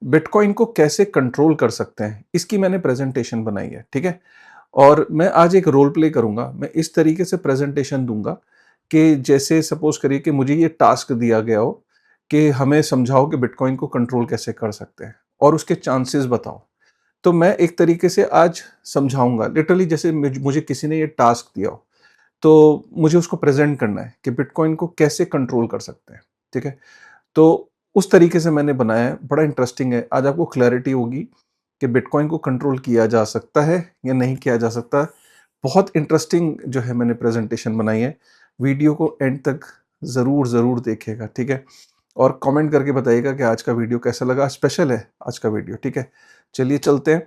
Bitcoin को कैसे control कर सकते हैं, इसकी मैंने प्रेजेंटेशन बनाई है, ठीक है? और मैं आज एक रोल प्ले करूँगा। मैं इस तरीके से प्रेजेंटेशन दूँगा कि जैसे सपोज़ करिए कि मुझे ये टास्क दिया गया हो कि हमें समझाओ कि बिटकॉइन को कंट्रोल कैसे कर सकते हैं और उसके चांसेस बताओ। तो मैं एक तरीके से आज समझाऊँगा, लिटरली जैसे मुझे किसी ने ये टास्क दिया हो, तो मुझे उसको प्रेज़ेंट करना है कि बिटकॉइन को कैसे कंट्रोल कर सकते हैं, ठीक है? तो उस तरीके से मैंने बनाया है, बड़ा इंटरेस्टिंग है। आज आपको क्लैरिटी होगी कि बिटकॉइन को कंट्रोल किया जा सकता है या नहीं किया जा सकता। बहुत इंटरेस्टिंग जो है मैंने प्रेज़ेंटेशन बनाई है। वीडियो को एंड तक ज़रूर देखिएगा, ठीक है? और कमेंट करके बताइएगा कि आज का वीडियो कैसा लगा। स्पेशल है आज का वीडियो, ठीक है? चलिए चलते हैं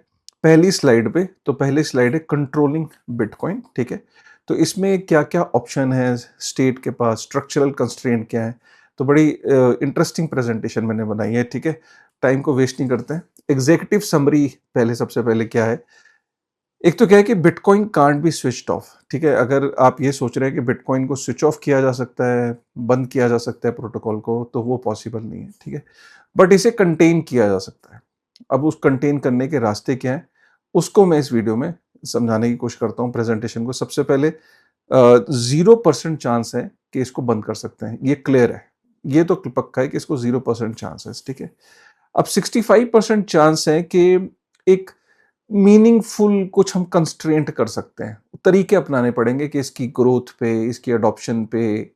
पहली स्लाइड पे। तो पहली स्लाइड है कंट्रोलिंग बिटकॉइन, ठीक है? तो इसमें क्या-क्या ऑप्शन है स्टेट के पास, स्ट्रक्चरल कंस्ट्रेंट क्या है? तो बड़ी इंटरेस्टिंग प्रेजेंटेशन मैंने बनाई है, ठीक है? टाइम को वेस्ट नहीं करते हैं। एग्जीक्यूटिव समरी पहले सबसे पहले क्या है? एक तो क्या है कि bitcoin can't be switched off, ठीक है? अगर आप ये सोच रहे हैं कि बिटकॉइन को स्विच ऑफ किया जा सकता है, बंद किया जा सकता है प्रोटोकॉल को, तो वो पॉसिबल नहीं है, ठीक है? बट इसे कंटेन किया जा सकता है। अब उस कंटेन करने के रास्ते क्या हैं, उसको मैं इस वीडियो में समझाने की कोशिश करता हूँ प्रेजेंटेशन को। सबसे पहले 0% चांस है कि इसको बंद कर सकते हैं, ये क्लियर है। ये तो पक्का है कि इसको 0% चांस है, ठीक है? अब 65% चांस है कि एक मीनिंगफुल कुछ हम कंस्ट्रेंट कर सकते हैं। तरीके अपनाने पड़ेंगे कि इसकी ग्रोथ पे, इसकी एडॉप्शन पे,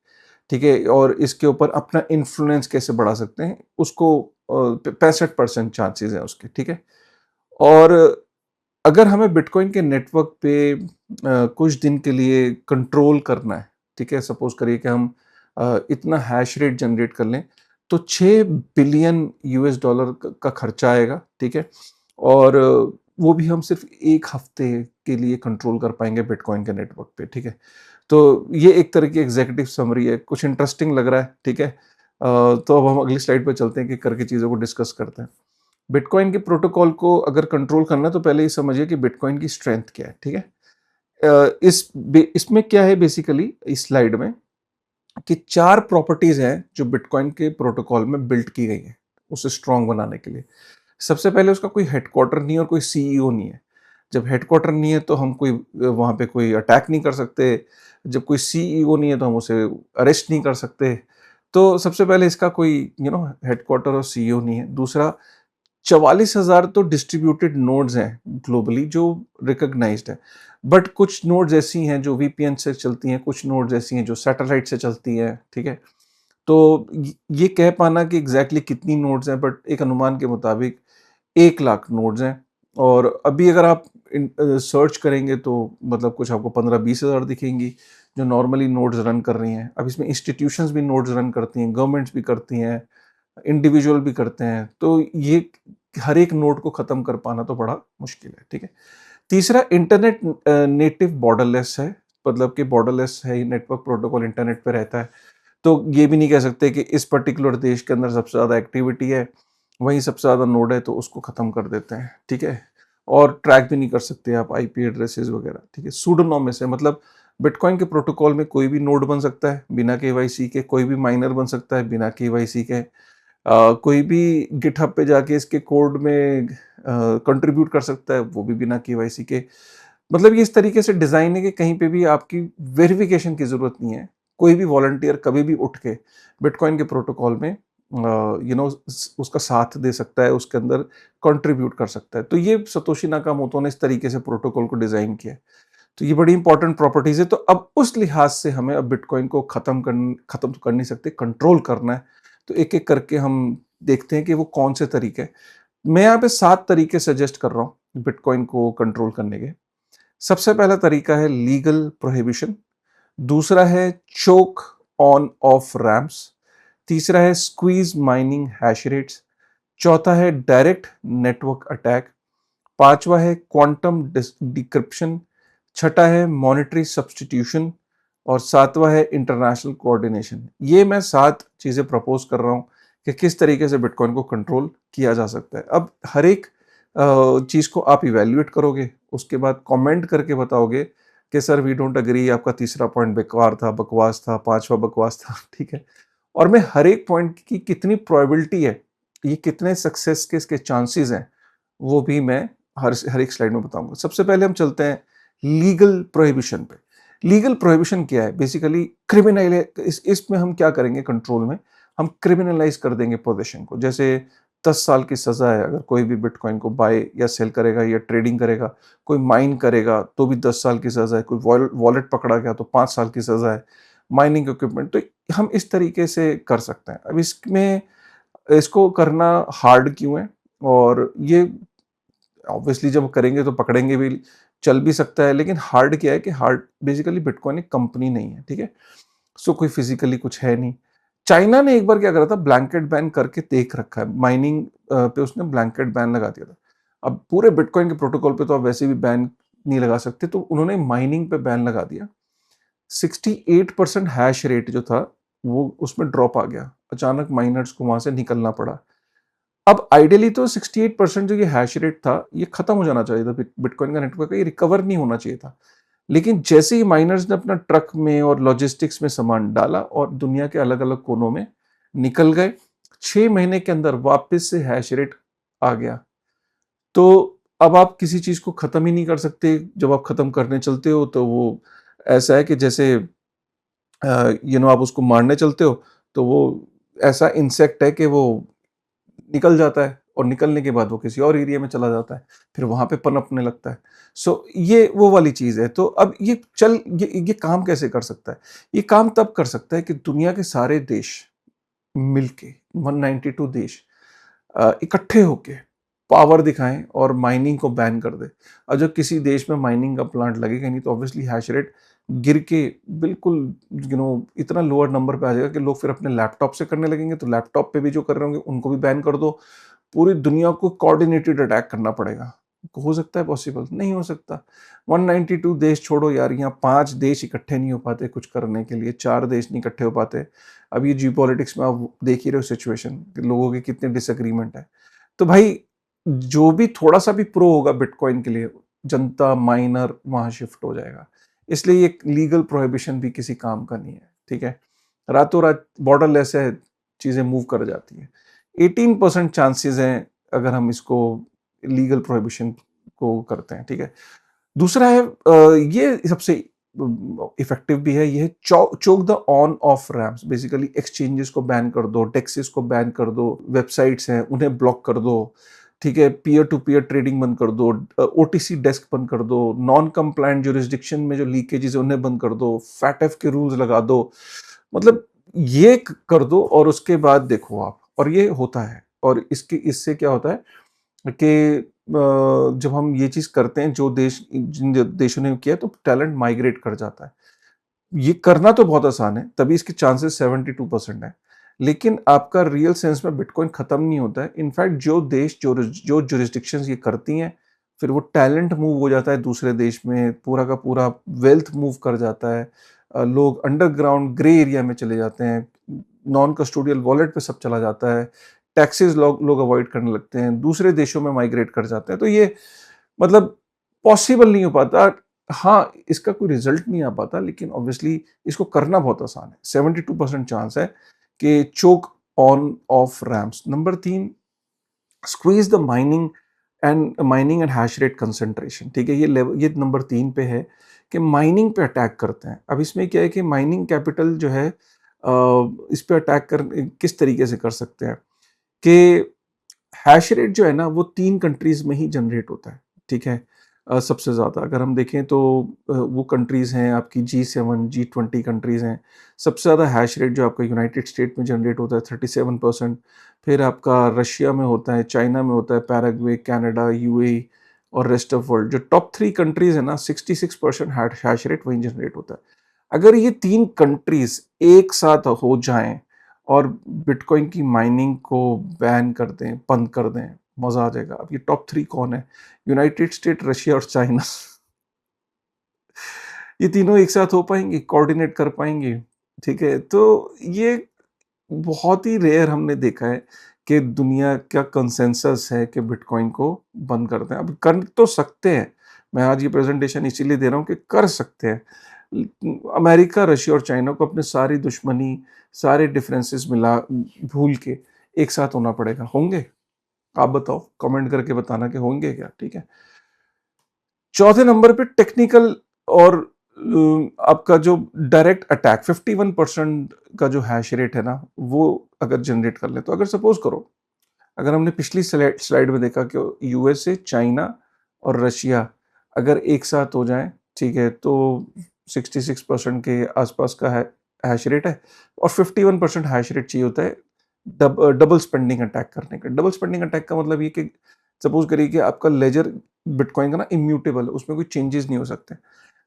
ठीक है? और इसके ऊपर अपना इन्फ्लुएंस कैसे बढ़ा सकते हैं, उसको 65% चांसेस हैं उसके, ठीक है? और अगर हमें बिटकॉइन के नेटवर्क पे कुछ दिन के लिए कंट्रोल करना है, ठीक है? सपोज़ करिए कि हम इतना हैश रेट जनरेट कर लें, तो $6 बिलियन का खर्चा आएगा, ठीक है? और वो भी हम सिर्फ़ 1 हफ़्ते के लिए कंट्रोल कर पाएँगे बिटकॉइन के नेटवर्क पे, ठीक है? तो ये एक तरह की एग्ज़ीक्यूटिव समरी है, कुछ इंटरेस्टिंग लग रहा है, ठीक है? तो अब हम अगली स्लाइड पे चलते हैं कि करके चीज़ों को डिस्कस करते हैं। बिटकॉइन के प्रोटोकॉल को अगर कंट्रोल करना है तो पहले ये समझिए कि बिटकॉइन की स्ट्रेंथ क्या है, ठीक है? इसमें क्या है बेसिकली इस स्लाइड में कि 4 प्रॉपर्टीज़ हैं जो बिटकॉइन के प्रोटोकॉल में बिल्ट की गई हैं, उसे स्ट्रॉन्ग बनाने के लिए। सबसे पहले उसका कोई हेडक्वार्टर नहीं है और कोई सीईओ नहीं है। जब हेडक्वार्टर नहीं है तो हम कोई वहाँ पे कोई अटैक नहीं कर सकते। जब कोई सीईओ नहीं है तो हम उसे अरेस्ट नहीं कर सकते। तो सबसे पहले इसका कोई हेडक्वार्टर और सीईओ नहीं है। दूसरा, 44,000 तो डिस्ट्रीब्यूटेड नोड्स हैं ग्लोबली जो रिकॉग्नाइज्ड है। बट कुछ नोड्स ऐसी हैं जो वीपीएन से चलती हैं, कुछ नोड्स ऐसी हैं जो सैटेलाइट से चलती हैं, ठीक है? तो ये कह पाना कि एग्ज़ैक्टली कितनी नोड्स हैं, बट एक अनुमान के मुताबिक 1 लाख नोड्स हैं। और अभी अगर आप सर्च करेंगे तो मतलब कुछ आपको 15-20 हज़ार दिखेंगी जो नॉर्मली नोड्स रन कर रही हैं। अब इसमें इंस्टीट्यूशंस भी नोड्स रन करती हैं, गवर्नमेंट्स भी करती हैं, इंडिविजुअल भी करते हैं। तो ये हर एक नोड को ख़त्म कर पाना तो बड़ा मुश्किल है, ठीक है? तीसरा, इंटरनेट नेटिव बॉर्डरलेस है, मतलब कि बॉर्डरलेस है, ये नेटवर्क प्रोटोकॉल इंटरनेट पे रहता है। तो ये भी नहीं कह सकते कि इस पर्टिकुलर देश के अंदर सबसे ज़्यादा एक्टिविटी है, वहीं सबसे ज़्यादा नोड है तो उसको ख़त्म कर देते हैं, ठीक है? और ट्रैक भी नहीं कर सकते आप आईपी एड्रेसेस वगैरह, ठीक है? सूडोनोमस है, मतलब बिटकॉइन के प्रोटोकॉल में कोई भी नोड बन सकता है बिना केवाईसी के, कोई भी माइनर बन सकता है बिना केवाईसी के। कोई भी गिटहब पे जाके इसके कोड में कंट्रीब्यूट कर सकता है, वो भी बिना केवाईसी के। मतलब ये इस तरीके से डिज़ाइन है कि कहीं पे भी आपकी वेरिफिकेशन की ज़रूरत नहीं है। कोई भी वॉलंटियर कभी भी उठ के बिटकॉइन के प्रोटोकॉल में उसका साथ दे सकता है, उसके अंदर कंट्रीब्यूट कर सकता है। तो ये सतोशी नाकामोटो ने इस तरीके से प्रोटोकॉल को डिज़ाइन किया है। तो ये बड़ी इंपॉर्टेंट प्रॉपर्टीज़ है। तो अब उस लिहाज से हमें अब बिटकॉइन को ख़त्म तो कर नहीं सकते, कंट्रोल करना है। तो एक-एक करके हम देखते हैं कि वो कौन से तरीके हैं। मैं यहाँ पे 7 तरीके सजेस्ट कर रहा हूँ बिटकॉइन को कंट्रोल करने के। सबसे पहला तरीका है लीगल प्रोहिबिशन, दूसरा है चोक ऑन ऑफ रैम्प्स, तीसरा है स्क्वीज माइनिंग हैश रेट्स, चौथा है डायरेक्ट नेटवर्क अटैक, पांचवा है क्वांटम डिक्रिप्शन, छठा है मॉनेटरी सब्सटीट्यूशन और सातवां है इंटरनेशनल कोऑर्डिनेशन। ये मैं 7 चीज़ें प्रपोज कर रहा हूँ कि किस तरीके से बिटकॉइन को कंट्रोल किया जा सकता है। अब हर एक चीज़ को आप इवैल्यूएट करोगे, उसके बाद कमेंट करके बताओगे कि सर वी डोंट एग्री, आपका तीसरा पॉइंट बेकार था, बकवास था, पांचवा बकवास था, ठीक है? और मैं हर एक पॉइंट की कितनी प्रोबेबिलिटी है ये कितने सक्सेस के इसके चांसेस हैं, वो भी मैं हर एक स्लाइड में बताऊँगा। सबसे पहले हम चलते हैं लीगल प्रोहिबिशन पे। लीगल प्रोहिबिशन क्या है? बेसिकली इसमें हम क्या करेंगे कंट्रोल में, हम क्रिमिनलाइज़ कर देंगे पोज़ेशन को। जैसे 10 साल की सज़ा है अगर कोई भी बिटकॉइन को बाय या सेल करेगा या ट्रेडिंग करेगा, कोई माइन करेगा तो भी 10 साल की सज़ा है, कोई वॉलेट पकड़ा गया तो 5 साल की सज़ा है, माइनिंग इक्विपमेंट, तो हम इस तरीके से कर सकते हैं। अब इसमें इसको करना हार्ड क्यों है? और ये ऑब्वियसली जब करेंगे तो पकड़ेंगे भी, चल भी सकता है, लेकिन हार्ड क्या है कि हार्ड बेसिकली बिटकॉइन एक कंपनी नहीं है, ठीक है? सो कोई फिजिकली कुछ है नहीं। चाइना ने एक बार क्या करा था, ब्लैंकेट बैन करके देख रखा है, माइनिंग पे उसने ब्लैंकेट बैन लगा दिया था। अब पूरे बिटकॉइन के प्रोटोकॉल पे तो आप वैसे भी बैन नहीं लगा सकते, तो उन्होंने माइनिंग पे बैन लगा दिया। 68% हैश रेट जो था, वो उसमें ड्रॉप आ गया। अचानक माइनर्स को वहाँ से निकलना पड़ा। अब आइडियली तो 68% जो ये हैश रेट था, ये खत्म हो जाना चाहिए था, बिटकॉइन का नेटवर्क है, ये रिकवर नहीं होना चाहिए था। लेकिन जैसे ही माइनर्स ने अपना ट्रक में और लॉजिस्टिक्स में सामान डाला और दुनिया के अलग-अलग कोनों में निकल गए, 6 महीने के अंदर वापस से हैश रेट आ गया। तो अब आप किसी चीज़ को खत्म ही नहीं कर सकते। जब आप खत्म करने चलते हो तो वो ऐसा है कि जैसे आप उसको मारने चलते हो, तो वो ऐसा इंसेक्ट है कि वो निकल जाता है और निकलने के बाद वो किसी और एरिया में चला जाता है, फिर वहाँ पे पनपने लगता है। सो ये वो वाली चीज़ है। तो अब ये काम कैसे कर सकता है? ये काम तब कर सकता है कि दुनिया के सारे देश मिलके, 192 देश इकट्ठे होके पावर दिखाएँ और माइनिंग को बैन कर दें। और जब किसी देश में माइनिंग का प्लांट लगेगा नहीं, तो ऑब्वियसली हैश रेट गिर के बिल्कुल इतना लोअर नंबर पे आ जाएगा कि लोग फिर अपने लैपटॉप से करने लगेंगे, तो लैपटॉप पे भी जो कर रहे होंगे उनको भी बैन कर दो। पूरी दुनिया को कोऑर्डिनेटेड अटैक करना पड़ेगा। हो सकता है पॉसिबल? नहीं हो सकता। 192 देश छोड़ो यार, यहाँ 5 देश इकट्ठे नहीं हो पाते कुछ करने के लिए, 4 देश नहीं इकट्ठे हो पाते। अब ये जियोपॉलिटिक्स में आप देख ही रहे हो सिचुएशन कि लोगों के कितने डिसएग्रीमेंट है। तो भाई जो भी थोड़ा-सा भी प्रो होगा बिटकॉइन के लिए, जनता, माइनर वहाँ शिफ्ट हो जाएगा। इसलिए ये लीगल प्रोहिबिशन भी किसी काम का नहीं है, ठीक है? रातों-रात बॉर्डरलेस है, चीज़ें मूव कर जाती हैं। 18% चांसेस हैं अगर हम इसको लीगल प्रोहिबिशन को करते हैं, ठीक है? दूसरा है ये सबसे इफेक्टिव भी है, ये है choke the on off ramps. Basically exchanges को बैन कर दो, डेक्सेस को बैन कर दो, वेबसाइट्स हैं उन्हें ब्लॉक कर दो, ठीक है? पीयर टू पीयर ट्रेडिंग बंद कर दो, ओटीसी डेस्क बंद कर दो, नॉन कंप्लायंट ज्यूरिसडिक्शन में जो लीकेजेस है उन्हें बंद कर दो, फैटफ के रूल्स लगा दो। मतलब ये कर दो और उसके बाद देखो आप, और ये होता है। और इससे क्या होता है कि जब हम ये चीज़ करते हैं, जो देश जिन देशों ने किया, तो टैलेंट माइग्रेट कर जाता है। ये करना तो बहुत आसान है, तभी इसके चांसेस 72% हैं। लेकिन आपका रियल सेंस में बिटकॉइन खत्म नहीं होता है। इनफैक्ट जो देश जो जुरिस्डिक्शंस ये करती हैं, फिर वो टैलेंट मूव हो जाता है दूसरे देश में, पूरा का पूरा वेल्थ मूव कर जाता है। लोग अंडरग्राउंड ग्रे एरिया में चले जाते हैं, नॉन कस्टोडियल वॉलेट पे सब चला जाता है, टैक्सेस लोग अवॉइड करने लगते हैं, दूसरे देशों में माइग्रेट कर जाते हैं। तो ये मतलब पॉसिबल नहीं हो पाता। हाँ, इसका कोई रिजल्ट नहीं आ पाता, लेकिन ऑब्वियसली इसको करना बहुत आसान है। 72% चांस है कि choke on off ramps. Number 3, squeeze the mining and hash rate concentration, ठीक है? ये नंबर 3 पे है कि माइनिंग पे अटैक करते हैं। अब इसमें क्या है कि माइनिंग कैपिटल जो है इस पे अटैक कर किस तरीके से कर सकते हैं कि हैश रेट जो है ना, वो 3 कंट्रीज़ में ही जनरेट होता है, ठीक है? सबसे ज़्यादा अगर हम देखें तो वो कंट्रीज़ हैं आपकी G7, G20 कंट्रीज़ हैं। सबसे ज़्यादा हैश रेट जो आपका यूनाइटेड स्टेट में जनरेट होता है 37%, फिर आपका रशिया में होता है, चाइना में होता है, पैराग्वे, कनाडा, यूएई और रेस्ट ऑफ वर्ल्ड। जो टॉप 3 कंट्रीज़ हैं ना, 66% हैश रेट वहीं जनरेट होता है। अगर ये 3 कंट्रीज़ एक साथ हो जाएँ और बिटकॉइन की माइनिंग को बैन कर दें, बंद कर दें, मज़ा आ जाएगा। अब ये टॉप 3 कौन है? यूनाइटेड स्टेट, रशिया और चाइना। ये तीनों एक साथ हो पाएँगे, कोऑर्डिनेट कर पाएँगे, ठीक है? तो ये बहुत ही रेयर हमने देखा है कि दुनिया का कंसेंसस है कि बिटकॉइन को बंद कर दें। अब कर तो सकते हैं, मैं आज ये प्रेज़ेंटेशन इसीलिए दे रहा हूँ कि कर सकते हैं। अमेरिका, रशिया और चाइना को अपने सारी दुश्मनी, सारे डिफरेंसेस भूल के एक साथ होना पड़ेगा। होंगे? आप बताओ, कमेंट करके बताना कि होंगे क्या, ठीक है? चौथे नंबर पे टेक्निकल और आपका जो डायरेक्ट अटैक 51% का जो हैश रेट है ना, वो अगर जनरेट कर ले, तो अगर सपोज़ करो, अगर हमने पिछली स्लाइड में देखा कि यूएसए, चाइना और रशिया अगर एक साथ हो जाएँ, ठीक है? तो 66% के आसपास का है हैश रेट है और 51% हैश रेट चाहिए होता है डबल स्पेंडिंग अटैक करने का। डबल स्पेंडिंग अटैक का मतलब ये कि सपोज़ करिए कि आपका लेजर बिटकॉइन का ना इम्यूटेबल है, उसमें कोई चेंजेस नहीं हो सकते।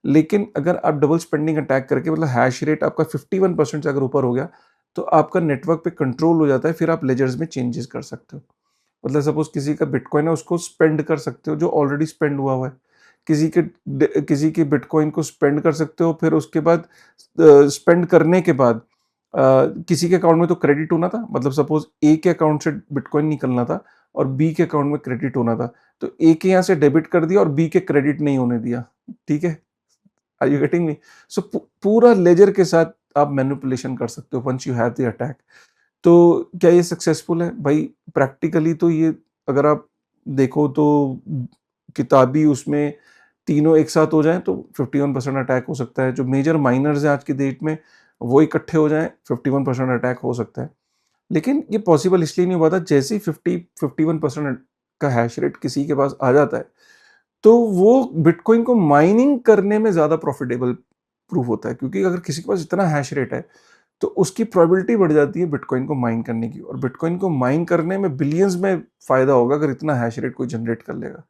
लेकिन अगर आप डबल स्पेंडिंग अटैक करके मतलब हैश रेट आपका 51% से अगर ऊपर हो गया, तो आपका नेटवर्क पे कंट्रोल हो जाता है, फिर आप लेजर्स में चेंजेस कर सकते हो। मतलब सपोज़ किसी का बिटकॉइन है, उसको स्पेंड कर सकते हो जो ऑलरेडी स्पेंड हुआ हुआ है। किसी के बिटकॉइन को स्पेंड कर सकते हो, फिर उसके बाद स्पेंड करने के बाद किसी के अकाउंट में तो क्रेडिट होना था, मतलब सपोज़ ए के अकाउंट से बिटकॉइन निकलना था और बी के अकाउंट में क्रेडिट होना था। तो ए के यहाँ से डेबिट कर दिया और बी के क्रेडिट नहीं होने दिया, ठीक है? Are you getting me? So पूरा लेजर के साथ आप मैनिपुलेशन कर सकते हो once you have the attack. तो क्या ये सक्सेसफुल है? भाई प्रैक्टिकली तो ये अगर आप देखो तो किताबी उसमें तीनों एक साथ हो जाएँ तो 51% अटैक हो सकता है। जो मेजर माइनर्स हैं आज की डेट में वो इकट्ठे हो जाएँ, 51% अटैक हो सकता है। लेकिन ये पॉसिबल इसलिए नहीं हुआ था, जैसे ही 51% का हैश रेट किसी के पास आ जाता है, तो वो बिटकॉइन को माइनिंग करने में ज़्यादा प्रॉफिटेबल प्रूव होता है, क्योंकि अगर किसी के पास इतना हैश रेट है, तो उसकी प्रोबेबिलिटी बढ़ जाती है बिटकॉइन को माइन करने की, और बिटकॉइन को माइन करने में बिलियंस में फ़ायदा होगा अगर इतना हैश रेट कोई जनरेट कर लेगा।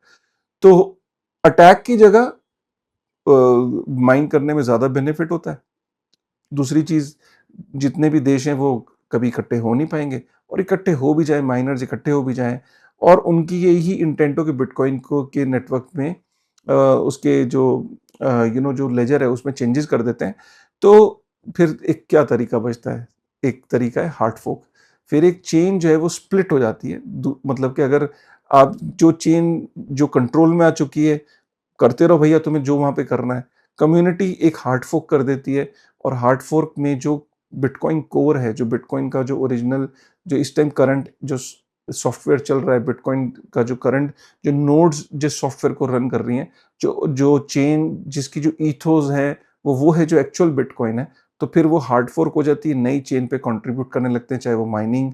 तो अटैक की जगह माइन करने में ज़्यादा बेनिफिट होता है। दूसरी चीज़, जितने भी देश हैं वो कभी इकट्ठे हो नहीं पाएँगे, और इकट्ठे हो भी जाएँ, माइनर्स इकट्ठे हो भी जाएँ और उनकी यही इंटेंट हो कि बिटकॉइन को के नेटवर्क में उसके जो जो लेजर है उसमें चेंजेस कर देते हैं, तो फिर एक क्या तरीका बचता है? एक तरीका है हार्ड फोर्क। फिर एक चेन जो है वो स्प्लिट हो जाती है। दू मतलब कि अगर आप जो चेन जो कंट्रोल में आ चुकी है, करते रहो भैया, तुम्हें जो वहाँ पे करना है। कम्युनिटी एक हार्ड फोर्क कर देती है, और हार्ड फोर्क में जो बिटकॉइन कोर है, जो बिटकॉइन का जो ओरिजिनल, जो इस टाइम करंट जो सॉफ्टवेयर चल रहा है, बिटकॉइन का जो करंट जो नोड्स जिस सॉफ्टवेयर को रन कर रही हैं, जो जो चेन जिसकी जो ईथोस है, वो है जो एक्चुअल बिटकॉइन है। तो फिर वो हार्ड फोर्क हो जाती है, नई चेन पे कंट्रीब्यूट करने लगते हैं, चाहे वो माइनिंग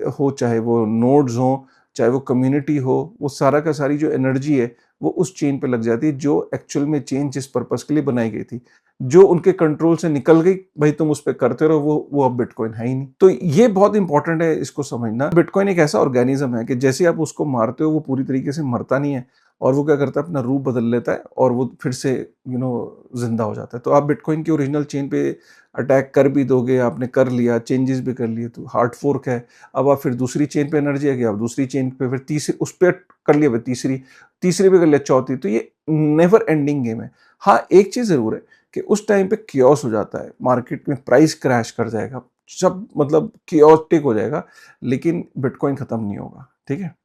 हो, चाहे वो नोड्स हों, चाहे वो कम्युनिटी हो, वो सारा का सारी जो एनर्जी है वो उस चेन पे लग जाती है, जो एक्चुअल में चेन जिस पर्पस के लिए बनाई गई थी। जो उनके कंट्रोल से निकल गई, भाई तुम उस पे करते रहो, वो अब बिटकॉइन है ही नहीं। तो ये बहुत इंपॉर्टेंट है इसको समझना। बिटकॉइन एक ऐसा ऑर्गेनिज्म है कि जैसे आप उसको मारते हो, वो पूरी तरीके से मरता नहीं है, और वो क्या करता है, अपना रूप बदल लेता है और वो फिर से जिंदा हो जाता है। तो आप बिटकॉइन की ओरिजिनल चेन पे अटैक कर भी दोगे, आपने कर लिया, चेंजेस भी कर लिए, तो हार्ड फोर्क है। अब आप फिर दूसरी चेन पे एनर्जी आ गई, आप दूसरी चेन पे फिर तीसरी उस पे कर लिया, फिर तीसरी, तीसरी पे कर लिया, चौथी। तो ये नेवर एंडिंग गेम है। हाँ, एक चीज़ ज़रूर है कि उस टाइम पे कियोस हो जाता है, मार्केट में प्राइस क्रैश कर जाएगा, सब मतलब कियोटिक हो जाएगा, लेकिन बिटकॉइन खत्म नहीं होगा, ठीक है?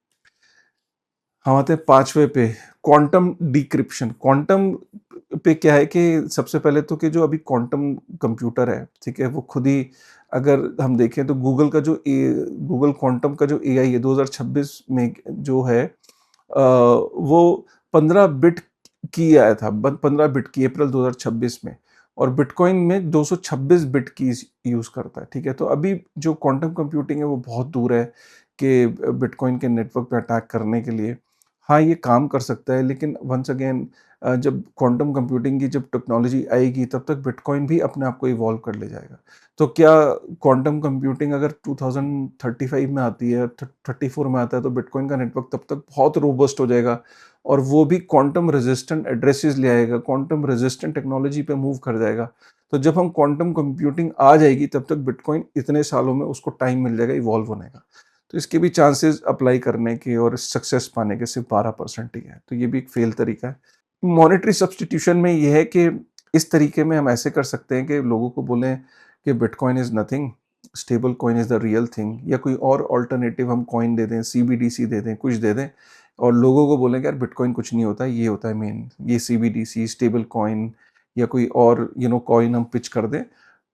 हम आते हैं 5वें पे, क्वांटम डिक्रिप्शन। क्वांटम पे क्या है कि सबसे पहले तो कि जो अभी क्वांटम कंप्यूटर है, ठीक है? वो खुद ही, अगर हम देखें तो गूगल क्वांटम का जो एआई है 2026 में जो है, वो 15 बिट की आया था, 15 बिट की, अप्रैल 2026 में, और बिटकॉइन में 226 बिट कीज़ यूज़ करता है, ठीक है? तो अभी जो क्वांटम कंप्यूटिंग है वो बहुत दूर है कि बिटकॉइन के नेटवर्क पे अटैक करने के लिए। हाँ, ये काम कर सकता है, लेकिन वन्स अगेन जब क्वांटम कंप्यूटिंग की जब टेक्नोलॉजी आएगी, तब तक बिटकॉइन भी अपने आप को इवॉल्व कर ले जाएगा। तो क्या क्वांटम कंप्यूटिंग अगर 2035 में आती है, 34 में आता है, तो बिटकॉइन का नेटवर्क तब तक बहुत रोबस्ट हो जाएगा, और वो भी क्वांटम रेजिस्टेंट एड्रेसेस ले आएगा, क्वांटम रेजिस्टेंट टेक्नोलॉजी पे मूव कर जाएगा। तो जब हम क्वांटम कंप्यूटिंग आ जाएगी, तब तक बिटकॉइन इतने सालों में उसको टाइम मिल जाएगा इवॉल्व होने का। तो इसके भी चांसेस अप्लाई करने के और सक्सेस पाने के सिर्फ 12% ही है। तो ये भी एक फेल तरीका है। मॉनेटरी सब्स्टिट्यूशन में ये है कि इस तरीके में हम ऐसे कर सकते हैं कि लोगों को बोलें कि bitcoin is nothing, stable coin is the real thing, या कोई और अल्टरनेटिव हम कॉइन दे दें, सीबीडीसी दे दें, कुछ दे दें, और लोगों को बोलें कि यार बिटकॉइन कुछ नहीं होता, ये होता है मेन, ये सीबीडीसी, स्टेबल कॉइन, या कोई और कॉइन हम पिच कर दें।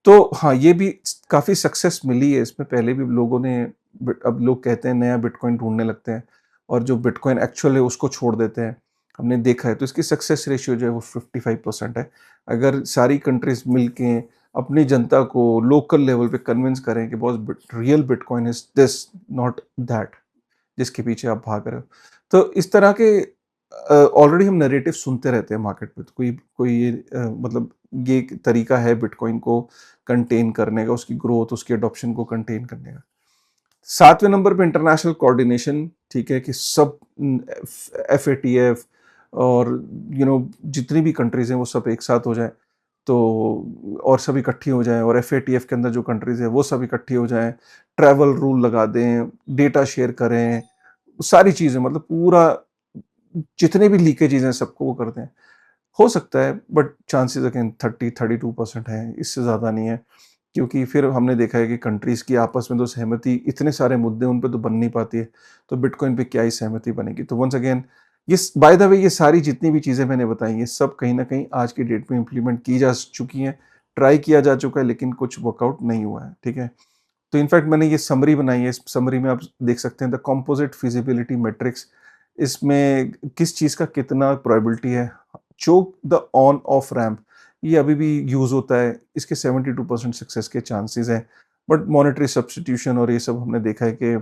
तो हाँ, ये भी काफ़ी सक्सेस मिली है इसमें, पहले भी लोगों ने अब लोग कहते हैं नया बिटकॉइन ढूँढने लगते हैं और जो बिटकॉइन एक्चुअल है उसको छोड़ देते हैं। हमने देखा है, तो इसकी सक्सेस रेशियो जो है वो 55% है। अगर सारी कंट्रीज़ मिलके अपनी जनता को लोकल लेवल पे कन्विंस करें कि boss real bitcoin is this, not that, जिसके पीछे आप भाग रहे हो। तो इस तरह के ऑलरेडी हम नैरेटिव सुनते रहते हैं मार्केट में, तो कोई कोई ये मतलब ये एक तरीका है बिटकॉइन को कंटेन करने का, उसकी ग्रोथ, उसकी अडॉप्शन को कंटेन करने का। 7वें नंबर पे इंटरनेशनल कोऑर्डिनेशन, ठीक है, कि सब एफएटीएफ और जितनी भी कंट्रीज हैं वो सब एक साथ हो जाएं, तो और सब इकट्ठी हो जाएं, और एफएटीएफ के अंदर जो कंट्रीज हैं वो सब इकट्ठी हो जाएं, ट्रैवल रूल लगा दें, डेटा शेयर करें, सारी चीज़ें, मतलब पूरा जितने भी लीकेजेज हैं सबको वो कर दें। हो सकता है, बट चांसेस अगेन 30-32% है, इससे ज़्यादा नहीं है। क्योंकि फिर हमने देखा है कि कंट्रीज़ की आपस में तो सहमति, इतने सारे मुद्दे उन पे तो बन नहीं पाती है, तो बिटकॉइन पे क्या ही सहमति बनेगी। तो वंस अगेन, ये बाय द वे ये सारी जितनी भी चीज़ें मैंने बताई ये सब कहीं न कहीं आज की डेट में इम्प्लीमेंट की जा चुकी हैं, ट्राई किया जा चुका है, लेकिन कुछ वर्कआउट नहीं हुआ है, ठीक है? तो इनफैक्ट मैंने ये समरी बनाई है, इस समरी में आप देख सकते हैं द कंपोजिट फिजिबिलिटी मैट्रिक्स, इसमें किस चीज़ का कितना प्रोबेबिलिटी है। जो द ऑन ऑफ रैंप, ये अभी भी यूज़ होता है, इसके 72% सक्सेस के चांसेस हैं, बट मॉनेटरी सब्स्टिट्यूशन और ये सब हमने देखा है कि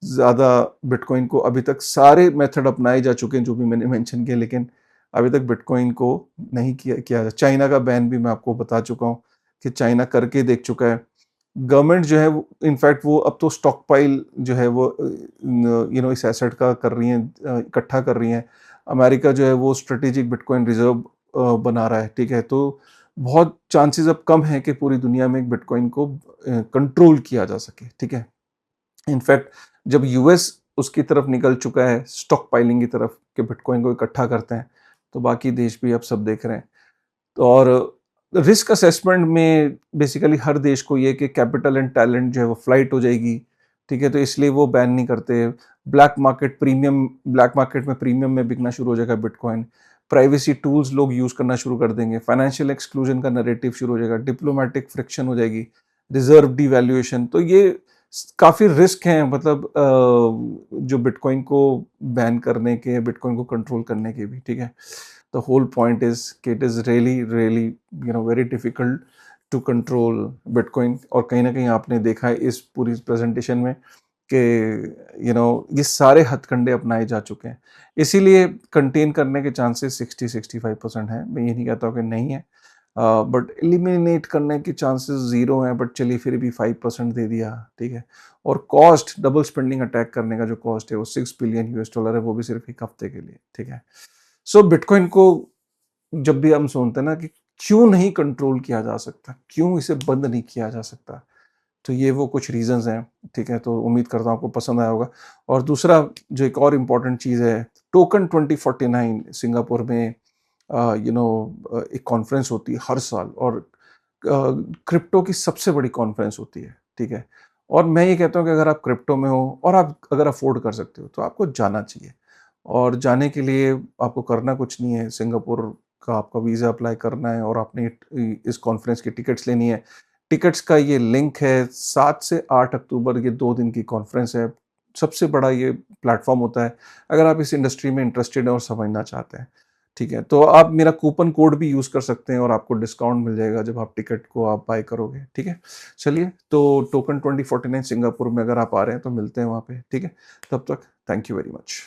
ज़्यादा बिटकॉइन को अभी तक सारे मेथड अपनाए जा चुके हैं जो भी मैंने मेंशन किए, लेकिन अभी तक बिटकॉइन को नहीं किया किया। चाइना का बैन भी मैं आपको बता चुका हूँ कि चाइना करके देख चुका है। गवर्नमेंट जो है वो इनफैक्ट वो अब तो स्टॉक पाइल जो है वो इस एसेट का कर रही हैं, इकट्ठा कर रही हैं। अमेरिका जो है वो स्ट्रेटेजिक बिटकॉइन रिजर्व बना रहा है, ठीक है? तो बहुत चांसेस अब कम है कि पूरी दुनिया में बिटकॉइन को कंट्रोल किया जा सके, ठीक है? इनफैक्ट जब यूएस उसकी तरफ निकल चुका है स्टॉक पाइलिंग की तरफ कि बिटकॉइन को इकट्ठा करते हैं, तो बाकी देश भी अब सब देख रहे हैं। तो और रिस्क असेसमेंट में बेसिकली हर देश को ये कि कैपिटल एंड टैलेंट जो है वो फ्लाइट हो जाएगी, ठीक है? तो इसलिए वो बैन नहीं करते। ब्लैक मार्केट में प्रीमियम में बिकना शुरू हो जाएगा बिटकॉइन। प्राइवेसी टूल्स लोग यूज़ करना शुरू कर देंगे। फाइनेंशियल एक्सक्लूजन का नैरेटिव शुरू हो जाएगा। डिप्लोमैटिक फ्रिक्शन हो जाएगी। रिजर्व डिवैल्यूएशन, तो ये काफ़ी रिस्क हैं, मतलब जो बिटकॉइन को बैन करने के, बिटकॉइन को कंट्रोल करने के भी, ठीक है? The whole point is कि it is really very difficult to control Bitcoin, और कहीं ना कहीं आपने देखा है इस पूरी प्रेजेंटेशन में कि ये सारे हथकंडे अपनाए जा चुके हैं, इसीलिए कंटेन करने के चांसेस 60-65% हैं। मैं ये नहीं कहता हूँ कि नहीं है, बट एलिमिनेट करने के चांसेस ज़ीरो हैं, बट चलिए फिर भी 5% दे दिया, ठीक है? और कॉस्ट, डबल स्पेंडिंग अटैक करने का जो कॉस्ट है वो $6 बिलियन है, वो भी सिर्फ एक हफ्ते के लिए, ठीक है? सो बिटकॉइन को जब भी हम सुनते हैं ना कि क्यों नहीं कंट्रोल किया जा सकता, क्यों इसे बंद नहीं किया जा सकता, तो ये वो कुछ रीजंस हैं, ठीक है? तो उम्मीद करता हूँ आपको पसंद आया होगा। और दूसरा जो एक और इम्पोर्टेंट चीज़ है, टोकन 2049 सिंगापुर में एक कॉन्फ्रेंस होती है हर साल, और क्रिप्टो की सबसे बड़ी कॉन्फ्रेंस होती है, ठीक है? और मैं ये कहता हूँ कि अगर आप क्रिप्टो में हो और आप अगर अफोर्ड कर सकते हो तो आपको जाना चाहिए। और जाने के लिए आपको करना कुछ नहीं है, सिंगापुर का आपका वीज़ा अप्लाई करना है और आपने इस कॉन्फ्रेंस की टिकट्स लेनी है। टिकट्स का ये लिंक है, 7 से 8 अक्टूबर ये 2 दिन की कॉन्फ्रेंस है। सबसे बड़ा ये प्लेटफ़ॉर्म होता है, अगर आप इस इंडस्ट्री में इंटरेस्टेड हैं और समझना चाहते हैं, ठीक है? तो आप मेरा कूपन कोड भी यूज़ कर सकते हैं और आपको डिस्काउंट मिल जाएगा जब आप टिकट को आप बाय करोगे, ठीक है? चलिए, तो टोकन 2049 सिंगापुर में अगर आप आ रहे हैं तो मिलते हैं वहाँ पे, ठीक है? तब तक थैंक यू वेरी मच।